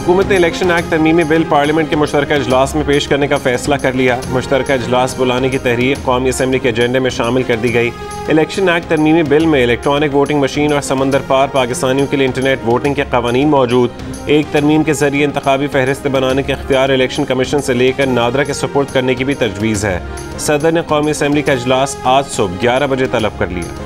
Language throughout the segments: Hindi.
हुकूमत ने इलेक्शन एक्ट तरमीमी बिल पार्लियामेंट के मुश्तरका इजलास में पेश करने का फैसला कर लिया। मुश्तरका इजलास बुलाने की तहरीक कौमी असम्बली के एजेंडे में शामिल कर दी गई। इलेक्शन एक्ट तरमीमी बिल में इलेक्ट्रॉनिक वोटिंग मशीन और समंदर पार पाकिस्तानियों के लिए इंटरनेट वोटिंग के कवानीन मौजूद। एक तरमीम के जरिए इंतखाबी फहरिस्त बनाने के इख्तियार इलेक्शन कमीशन से लेकर नादरा के सुपुर्द करने की भी तजवीज़ है। सदर ने कौमी असम्बली का इजलास आज सुबह 11 बजे तलब कर लिया।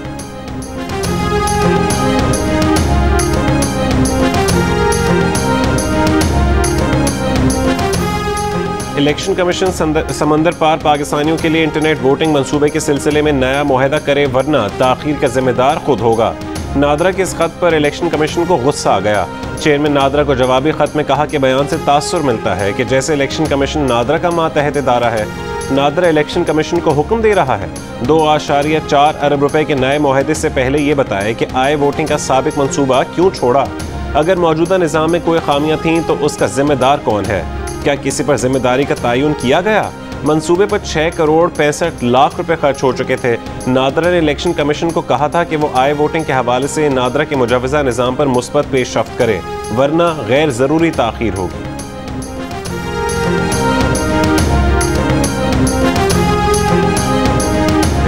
इलेक्शन कमीशन समंदर पार पाकिस्तानियों के लिए इंटरनेट वोटिंग मंसूबे के सिलसिले में नया मुआहदा करे, वरना ताखीर का जिम्मेदार खुद होगा। नादरा के इस खत पर इलेक्शन कमीशन को गुस्सा आ गया। चेयरमैन नादरा को जवाबी खत में कहा कि बयान से तासुर मिलता है कि जैसे इलेक्शन कमीशन नादरा का मातहत इदारा है। नादरा इलेक्शन कमीशन को हुक्म दे रहा है 2.4 अरब रुपए के नए मुआहदे से पहले ये बताए कि आए वोटिंग का साबिक मंसूबा क्यों छोड़ा। अगर मौजूदा निज़ाम में कोई खामियां थीं तो उसका जिम्मेदार कौन है? क्या किसी पर जिम्मेदारी का तयन किया गया? मंसूबे पर 6 करोड़ 65 लाख रुपए खर्च हो चुके थे। नादरा ने इलेक्शन कमीशन को कहा था कि वो आए वोटिंग के हवाले से नादरा के मुजवजा निज़ाम पर मुस्बत पेशरफ्त करे, वरना गैर ज़रूरी ताख़ीर होगी।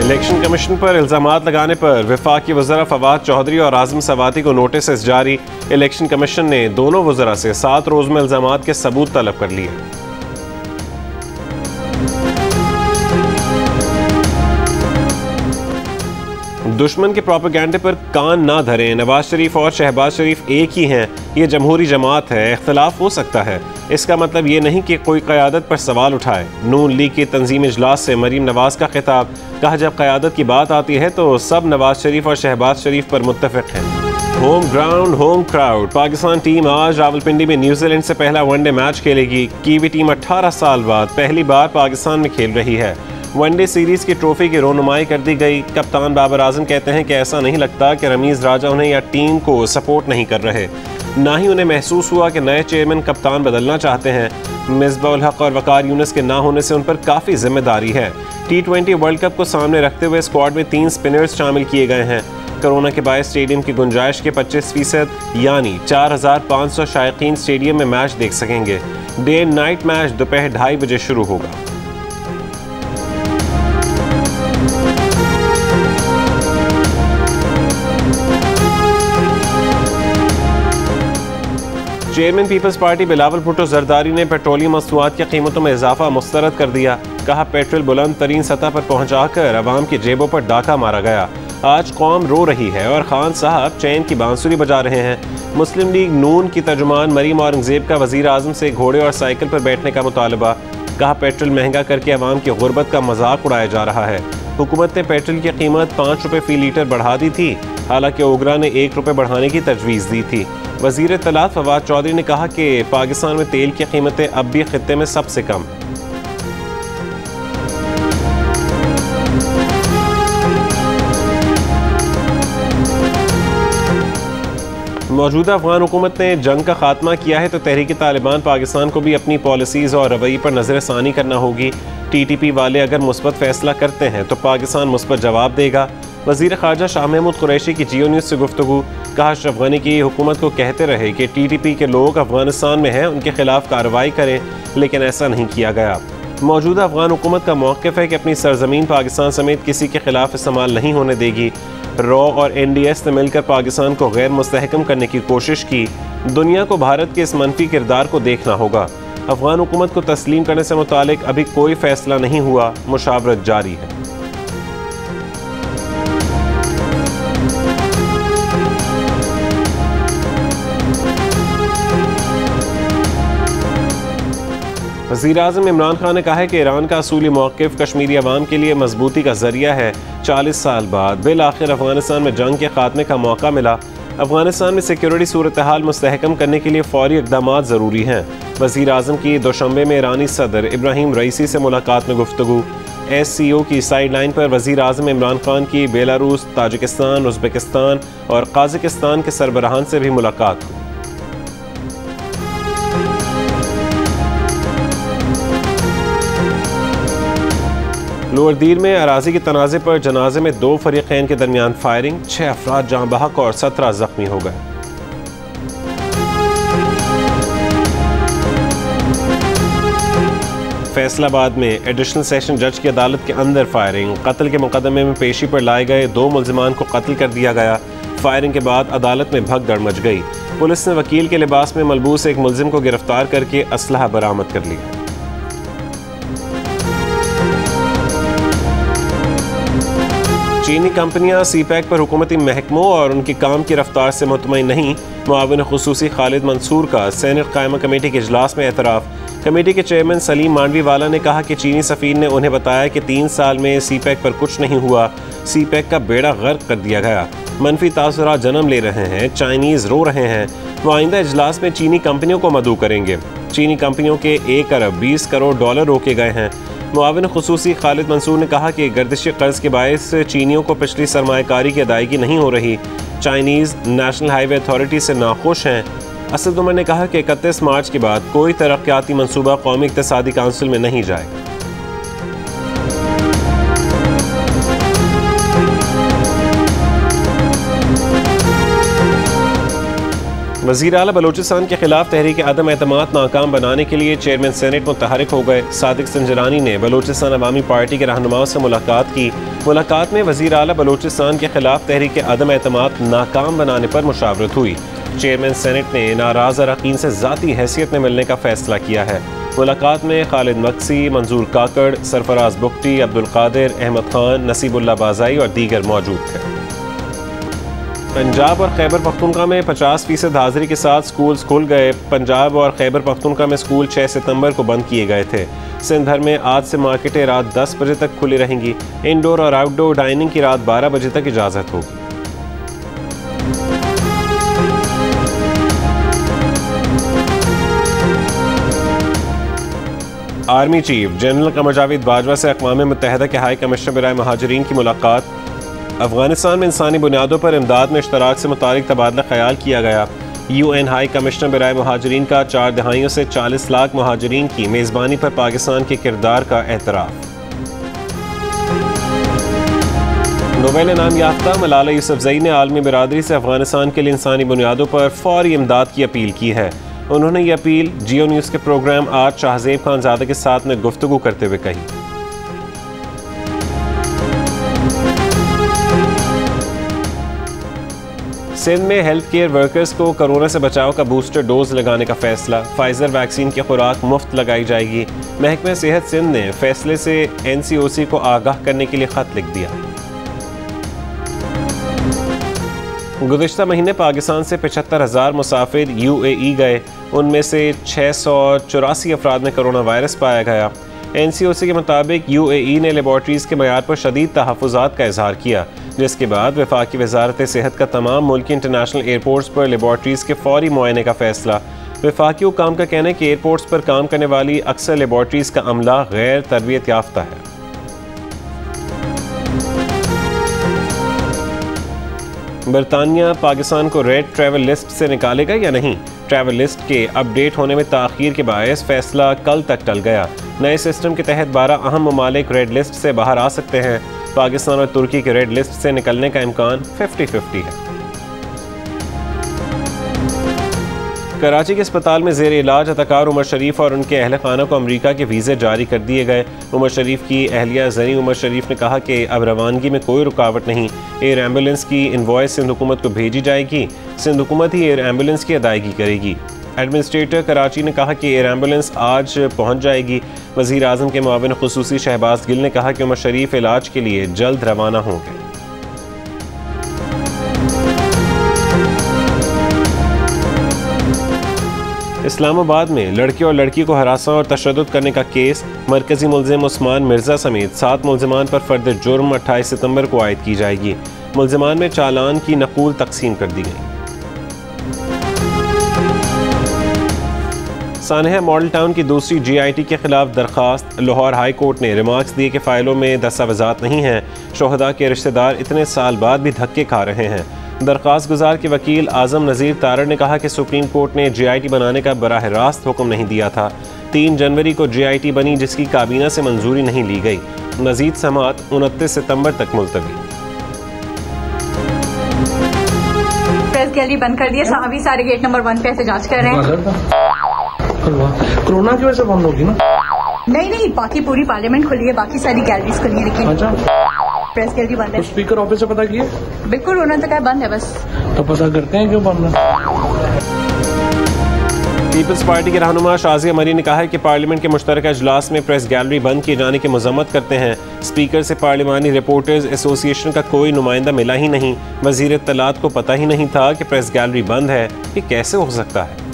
इलेक्शन कमीशन पर इल्ज़ामात लगाने पर वफाकी वज़रा फवाद चौधरी और आज़म सवाती को नोटिस जारी। इलेक्शन कमीशन ने दोनों वज़रा से 7 रोज़ में इल्ज़ामात के सबूत तलब कर लिए। दुश्मन के प्रोपेगेंडे पर कान ना धरें। नवाज शरीफ और शहबाज शरीफ एक ही हैं। ये जमहूरी जमात है, इख्तलाफ हो सकता है। इसका मतलब ये नहीं कि कोई क़यादत पर सवाल उठाए। नून लीग की तंजीम इजलास से मरीम नवाज का खिताब। कहा, जब क़यादत की बात आती है तो सब नवाज शरीफ और शहबाज शरीफ पर मुत्तफ़िक़ हैं। Home ground home crowd. Pakistan team आज रावलपिंडी में न्यूजीलैंड से पहला वनडे मैच खेलेगी। कीवी टीम 18 साल बाद पहली बार पाकिस्तान में खेल रही है। वनडे सीरीज की ट्रॉफी की रोनुमाई कर दी गई। कप्तान बाबर आजम कहते हैं कि ऐसा नहीं लगता कि रमीज़ राजा उन्हें या टीम को सपोर्ट नहीं कर रहे, ना ही उन्हें महसूस हुआ कि नए चेयरमैन कप्तान बदलना चाहते हैं। मिसबाह उल हक और वकार यूनुस के ना होने से उन पर काफ़ी जिम्मेदारी है। T20 वर्ल्ड कप को सामने रखते हुए स्क्वाड में 3 स्पिनर्स शामिल किए गए हैं। कोरोना के बायस स्टेडियम की गुंजाइश के 25% यानी 4500 शायकीन स्टेडियम में मैच देख सकेंगे। डे एंड नाइट मैच दोपहर 2:30 बजे शुरू होगा। Chairman Peoples Party Bilawal Bhutto Zardari ने पेट्रोलियम मसनूआत की कीमतों में इजाफा मुस्तरद कर दिया। कहा, पेट्रोल बुलंद तरीन सतह पर पहुंचाकर अवाम की जेबों पर डाका मारा गया। आज कौम रो रही है और खान साहब चैन की बांसुरी बजा रहे हैं। मुस्लिम लीग नून की तर्जुमान मरीम औरंगजेब का वजीर आजम से घोड़े और साइकिल पर बैठने का मुतालबा। कहा, पेट्रोल महंगा करके अवाम की गुर्बत का मजाक उड़ाया जा रहा है। हुकूमत ने पेट्रोल की कीमत 5 रुपये फ़ी लीटर बढ़ा दी थी, हालांकि ओगरा ने 1 रुपये बढ़ाने की तजवीज़ दी थी। वज़ीर इत्तलात फवाद चौधरी ने कहा कि पाकिस्तान में तेल की कीमतें अब भी खित्ते में सबसे कम। मौजूदा अफगान हुकूमत ने जंग का खात्मा किया है तो तहरीक तालिबान पाकिस्तान को भी अपनी पॉलिसीज़ और रवैये पर नज़रसानी करना होगी। TTP वाले अगर मुस्बत फैसला करते हैं तो पाकिस्तान मुस्बत जवाब देगा। वज़ीर ख़ारजा शाह महमूद कुरैशी की जियो न्यूज़ से गुफ्तगू। कहा, अशरफ गनी की हुकूमत को कहते रहे कि TTP के लोग अफगानिस्तान में हैं, उनके खिलाफ कार्रवाई करें, लेकिन ऐसा नहीं किया गया। मौजूदा अफगान हुकूमत का मौक़िफ़ है कि अपनी सरजमीन पाकिस्तान समेत किसी के खिलाफ इस्तेमाल नहीं होने देगी। रॉ और NDS ने मिलकर पाकिस्तान को गैर मुस्तहकम करने की कोशिश की। दुनिया को भारत के इस मनफी किरदार को देखना होगा। अफगान हुकूमत को तस्लीम करने से मुतालिक अभी कोई फैसला नहीं हुआ, मुशावरत जारी है। वज़ीर आज़म इमरान खान ने कहा है कि ईरान का असूली मौक़िफ़ कश्मीरी अवाम के लिए मजबूती का ज़रिया है। 40 साल बाद बिल आखिर अफगानिस्तान में जंग के खात्मे का मौका मिला। अफगानिस्तान में सिक्योरिटी सूरत हाल मुस्तहकम करने के लिए फ़ौरी इक़दामात ज़रूरी हैं। वज़ीर आज़म की दोशंबे में ईरानी सदर इब्राहिम रईसी से मुलाकात में गुफ्तगू। SCO की साइड लाइन पर वज़ीर आज़म इमरान खान की बेलारूस, ताजिकिस्तान, उज़्बेकिस्तान और काज़ाकिस्तान के सरबराहान से भी मुलाकात हुई। लोअर दीर में अराजी के तनाज़े पर जनाजे में 2 फरीक़ैन के दरमियान फायरिंग, 6 अफराद जाँ बहक और 17 ज़ख्मी हो गए। फैसलाबाद में एडिशनल सेशन जज की अदालत के अंदर फायरिंग, कत्ल के मुकदमे में पेशी पर लाए गए 2 मुल्जिमान को कत्ल कर दिया गया। फायरिंग के बाद अदालत में भगदड़ मच गई। पुलिस ने वकील के लिबास में मलबूस एक मुल्जिम को गिरफ्तार करके असलहा बरामद कर लिया। चीनी कंपनियां सीपैक पर हुकूमती महकमों और उनके काम की रफ्तार से मुतमईन नहीं। मुआविन खुसूसी खालिद मंसूर का सेनेट कायमा कमेटी के इजलास में एतराफ़। कमेटी के चेयरमैन सलीम मांडवीवाला ने कहा कि चीनी सफ़ीर ने उन्हें बताया कि 3 साल में सीपैक पर कुछ नहीं हुआ, सीपैक का बेड़ा गर्क कर दिया गया। मनफी तासुरात जन्म ले रहे हैं, चाइनीज़ रो रहे हैं। वो आइंदा इजलास में चीनी कंपनियों को मदऊ करेंगे। चीनी कंपनियों के 1 अरब 20 करोड़ डॉलर रोके गए हैं। मुआविन खुसूसी खालिद मंसूर ने कहा कि गर्दिशी कर्ज के बायस चीनियों को पिछली सरमायाकारी की अदायगी नहीं हो रही। चाइनीज़ नेशनल हाईवे अथॉरिटी से नाखुश हैं। असद उमर ने कहा कि 31 मार्च के बाद कोई तरक्याती मनसूबा कौमी इक़्तिसादी काउंसिल में नहीं जाएगा। वज़ीर आला बलोचिस्तान के खिलाफ तहरीक अदम एतमाद नाकाम बनाने के लिए चेयरमैन सेनेट मुतहरिक हो गए। सादिक संजरानी ने बलोचिस्तान अवामी पार्टी के रहनुमाओं से मुलाकात की। मुलाकात में वज़ीर आला बलोचिस्तान के खिलाफ तहरीक अदम एतमाद नाकाम बनाने पर मुशावरत हुई। चेयरमैन सेनेट ने नाराज़ अरकान से ज़ाती हैसियत में मिलने का फैसला किया है। मुलाकात में खालिद मक्सी, मंजूर काकड़, सरफराज बुख्ती, अब्दुल कादिर, अहमद खान, नसीबुल्लाह बाज़ाई और दीगर मौजूद थे। पंजाब और खैबर पख्तूनख्वा में 50% हाजिरी के साथ स्कूल्स खुल गए। पंजाब और खैबर पख्तूनख्वा में स्कूल 6 सितंबर को बंद किए गए थे। सिंध भर में आज से मार्केटें रात 10 बजे तक खुली रहेंगी। इंडोर और आउटडोर डाइनिंग की रात 12 बजे तक इजाज़त होगी। Army chief general Qamar Javed Bajwa से अक़वाम मुत्तहिदा के हाई कमिश्नर बराए महाजरीन की मुलाकात। अफगानिस्तान में इंसानी बुनियादों पर इमदाद में इश्तराक से मुतालिक तबादला ख्याल किया गया। UN हाई कमिश्नर बराए महाजरीन का 4 दहाइयों से 40 लाख महाजरीन की मेज़बानी पर पाकिस्तान के किरदार का एतराफ़। नोबेल इनाम याफ्ता मलाला यूसुफ़ज़ई ने आलमी बिरादरी से अफगानिस्तान के लिए इंसानी बुनियादों पर फौरी इमदाद की अपील की है। उन्होंने ये अपील जियो न्यूज़ के प्रोग्राम आज शाहज़ेब खानज़ादा के साथ में गुफ्तगू करते हुए कही। सिंध में हेल्थ केयर वर्कर्स को कोरोना से बचाव का बूस्टर डोज लगाने का फैसला। फाइजर वैक्सीन की खुराक मुफ्त लगाई जाएगी। महकमा सेहत सिंध ने फैसले से NCOC को आगाह करने के लिए खत लिख दिया। गुज़िश्ता महीने पाकिस्तान से 75,000 मुसाफिर UAE गए। उनमें से 684 अफराद में कोरोना वायरस पाया गया। NCOC के मुताबिक UAE ने लेबॉर्ट्रीज़ के मयार पर शदीद तहफ़्फ़ुज़ात का इज़हार किया, जिसके बाद वफाकी वज़ारत सेहत का तमाम मुल्की इंटरनेशनल एयरपोर्ट्स पर लेबॉर्ट्रीज़ के फौरी मुआयने का फैसला। वफाकी हुकाम का कहना है कि एयरपोर्ट्स पर काम करने वाली अक्सर लेबॉर्ट्रीज़ का अमला गैर तरबियत याफ्ता है। बरतानिया पाकिस्तान को रेड ट्रैवल लिस्ट से निकालेगा या नहीं? ट्रैवल लिस्ट के अपडेट होने में ताख़ीर के बायस फैसला कल तक टल गया। नए सिस्टम के तहत 12 अहम ममालिक रेड लिस्ट से बाहर आ सकते हैं। पाकिस्तान और तुर्की के रेड लिस्ट से निकलने का इम्कान 50-50 है। कराची के अस्पताल में ज़ेर इलाज अताकार उमर शरीफ और उनके अहल खाना को अमरीका के वीज़े जारी कर दिए गए। उमर शरीफ की अहलिया ज़री उमर शरीफ ने कहा कि अब रवानगी में कोई रुकावट नहीं। एयर एम्बुलेंस की इनवॉइस सिंध हुकूमत को भेजी जाएगी। सिंध हुकूमत ही एयर एम्बुलेंस की अदायगी करेगी। एडमिनिस्ट्रेटर कराची ने कहा कि एयर एम्बुलेंस आज पहुँच जाएगी। वज़ीर आज़म के मुआविन खुसूसी शहबाज गिल ने कहा कि उमर शरीफ इलाज के लिए जल्द रवाना होंगे। इस्लामाबाद में लड़के और लड़की को हरासा और तशद्दुद करने का केस। मरकजी मुल्ज़िम उस्मान मिर्ज़ा समेत 7 मुल्ज़िमान पर फ़र्द जुर्म 28 सितंबर को आयद की जाएगी। मुल्ज़िमान में चालान की नकूल तकसीम कर दी गई। सानहा मॉडल टाउन की दूसरी GIT के खिलाफ दरखास्त। लाहौर हाई कोर्ट ने रिमार्क्स दिए कि फ़ाइलों में दस्तावेज़ात नहीं हैं। शोहदा के रिश्तेदार इतने साल बाद भी धक्के खा रहे हैं। दरख्वास्त गुजार के वकील आज़म नज़ीर तारड़ ने कहा कि सुप्रीम कोर्ट ने GIT बनाने का बराह रास्त हुक्म नहीं दिया था। 3 जनवरी को GIT बनी, जिसकी काबीना से मंजूरी नहीं ली गई। मज़ीद समाअत 29 सितंबर तक मुलतवी। प्रेस गैलरी बंद कर दिया। अभी सारे गेट नंबर 1 पे एहतजाज कर रहे हैं। कोरोना की वजह से बंद होगी ना। नहीं, बाकी पूरी पार्लियामेंट खुली है, बाकी सारी गैलरीज खुली है, लेकिन अच्छा प्रेस गैलरी बंद है। तो स्पीकर ऑफिस से पता किए? बिल्कुल, उन्होंने तो कहा बंद है बस। तो पता करते हैं क्यों बंद है। पीपल्स पार्टी के रहनुमा शाजिया मरी ने कहा है कि पार्लियामेंट के मुश्तरका इजलास में प्रेस गैलरी बंद किए जाने की मजम्मत करते हैं। स्पीकर से पार्लिमानी रिपोर्टर्स एसोसिएशन का कोई नुमाइंदा मिला ही नहीं। वजीर इत्तलात को पता ही नहीं था कि प्रेस गैलरी बंद है। ये कैसे हो सकता है?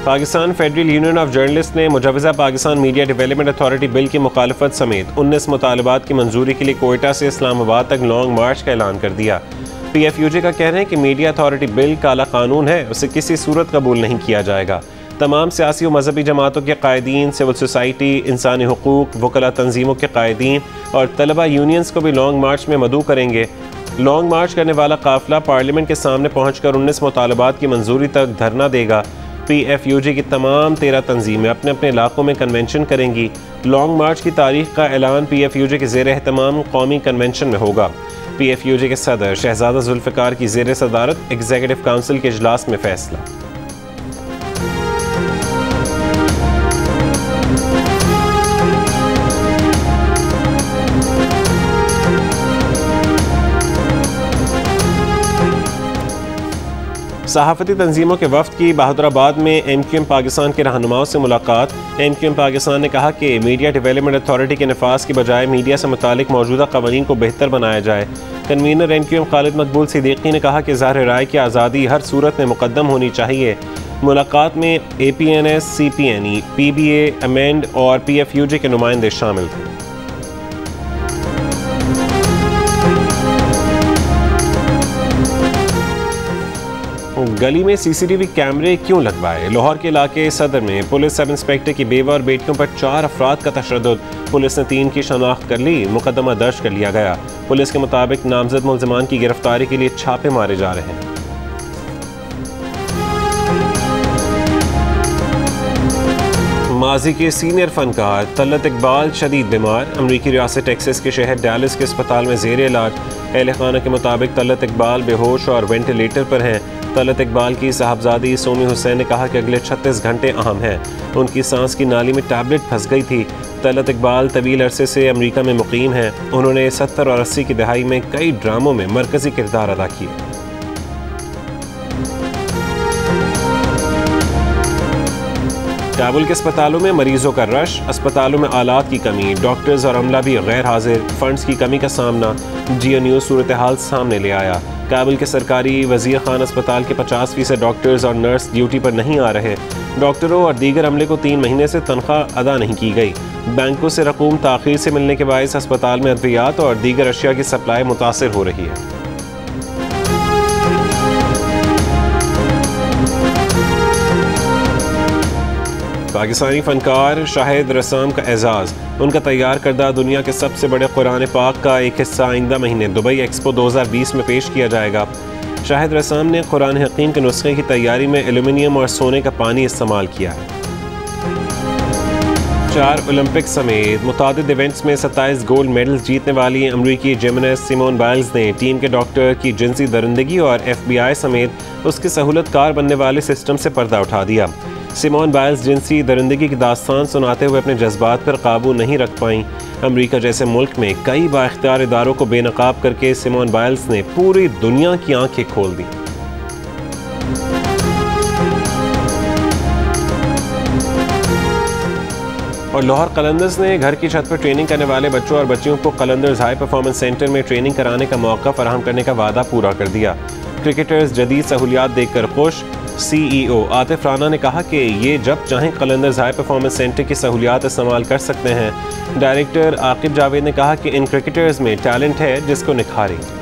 Pakistan federal union of journalist ने मुजवजा Pakistan media development authority bill की मुखालफत समेत 19 मुतालबात की मंजूरी के लिए कोयटा से इस्लामाबाद तक लॉन्ग मार्च का ऐलान कर दिया। PFUJ का कहना है कि मीडिया अथॉरिटी बिल काला कानून है, उसे किसी सूरत कबूल नहीं किया जाएगा। तमाम सियासी और मजहबी जमातों के कायदीन, सिविल सोसाइटी, इंसानी हुकूक, वकला तंजीमों के कायदीन और तलबा यूनियंस को भी लॉन्ग मार्च में मदऊ करेंगे। लॉन्ग मार्च करने वाला काफिला पार्लियामेंट के सामने पहुँच कर 19 मुतालबात की मंजूरी तक धरना देगा। PFUJ की तमाम 13 तंजीमें अपने अपने इलाकों में कन्वेंशन करेंगी। लॉन्ग मार्च की तारीख का ऐलान PFUJ के ज़ेर एहतमाम कौमी कन्वेंशन में होगा। PFUJ के सदर शहजादा जुल्फ़िकार की ज़ेर सदारत एग्जीक्यूटिव काउंसिल के इजलास में फैसला। सहाफ़ती तंजीमों के वफ़द की बहादुराबाद में MQM पाकिस्तान के रहनुमाओं से मुलाकात। MQM पाकिस्तान ने कहा कि मीडिया डेवलपमेंट अथॉरिटी के नफाज की बजाय मीडिया से मुतालिक मौजूदा क़वानीन को बेहतर बनाया जाए। कन्वीनर MQM खालिद मकबूल सिद्दीकी ने कहा कि ज़ाहिर राय की आज़ादी हर सूरत में मुकद्दम होनी चाहिए। मुलाकात में APNS, CPNE, PBA, अमेंड और PFUJ के नुमाइंदे शामिल थे। गली में CCTV कैमरे क्यों लगवाए? लाहौर के इलाके सदर में पुलिस सब इंस्पेक्टर की बेवा और बेटियों पर 4 अफराद का तशद्दुद। पुलिस ने 3 की शनाख्त कर ली, मुकदमा दर्ज कर लिया गया। पुलिस के मुताबिक नामजद मुल्ज़िमान की गिरफ्तारी के लिए छापे मारे जा रहे हैं। माजी के सीनियर फनकार तलत इकबाल शदीद बीमार। अमरीकी रियासत टेक्सास के शहर डैलस के अस्पताल में ज़ेर इलाज। अहल खाना के मुताबिक तलत इकबाल बेहोश और वेंटिलेटर पर हैं। तलत इकबाल की साहबजादी सोमी हुसैन ने कहा कि अगले 36 घंटे अहम हैं। उनकी सांस की नाली में टैबलेट फंस गई थी। तलत इकबाल तवील अरसे से अमेरिका में मुकीम हैं। उन्होंने 70 और 80 की दहाई में कई ड्रामों में मरकजी किरदार अदा किए। काबुल के अस्पतालों में मरीजों का रश, अस्पतालों में आलात की कमी, डॉक्टर्स और अमला भी गैर हाजिर, फंड्स की कमी का सामना। जियो न्यूज़ सूरत हाल सामने ले आया। काबुल के सरकारी वजीर खान अस्पताल के 50% डॉक्टर्स और नर्स ड्यूटी पर नहीं आ रहे। डॉक्टरों और दीगर अमले को 3 महीने से तनख्वाह अदा नहीं की गई। बैंकों से रकूम ताख़ीर से मिलने के बायस अस्पताल में अद्वियात और दीगर अशिया की सप्लाई मुतासिर हो रही है। पाकिस्तानी फनकार शाहिद रसाम का एजाज़। उनका तैयार करदा दुनिया के सबसे बड़े कुरान पाक का एक हिस्सा आइंदा महीने दुबई एक्सपो 2020 में पेश किया जाएगा। शाहिद रसाम ने कुरान हकीम के नुस्खे की तैयारी में एल्यूमिनियम और सोने का पानी इस्तेमाल किया है। 4 ओलंपिक समेत मुतादिद इवेंट्स में 27 गोल्ड मेडल्स जीतने वाली अमरीकी जिमनास्ट सिमोन बाइल्स ने टीम के डॉक्टर की जिनसी दरिंदगी और FBI समेत उसके सहूलतकार बनने वाले सिस्टम से पर्दा उठा दिया। सिमोन बाइल्स जिनसी दरिंदगी की दास्तान सुनाते हुए अपने जज्बात पर काबू नहीं रख पाईं। अमेरिका जैसे मुल्क में कई बाइख्तियार इदारों को बेनकाब करके सिमोन बाइल्स ने पूरी दुनिया की आंखें खोल दी। और लाहौर कलंदर्स ने घर की छत पर ट्रेनिंग करने वाले बच्चों और बच्चियों को कलंदर्स हाई परफॉर्मेंस सेंटर में ट्रेनिंग कराने का मौका फराहम करने का वादा पूरा कर दिया। क्रिकेटर्स जदीद सहूलियात देखकर खुश। CEO आतिफ राना ने कहा कि ये जब चाहें कलंदर्स हाई परफॉर्मेंस सेंटर की सहूलियात इस्तेमाल कर सकते हैं। डायरेक्टर आकिब जावेद ने कहा कि इन क्रिकेटर्स में टैलेंट है जिसको निखारेंगे।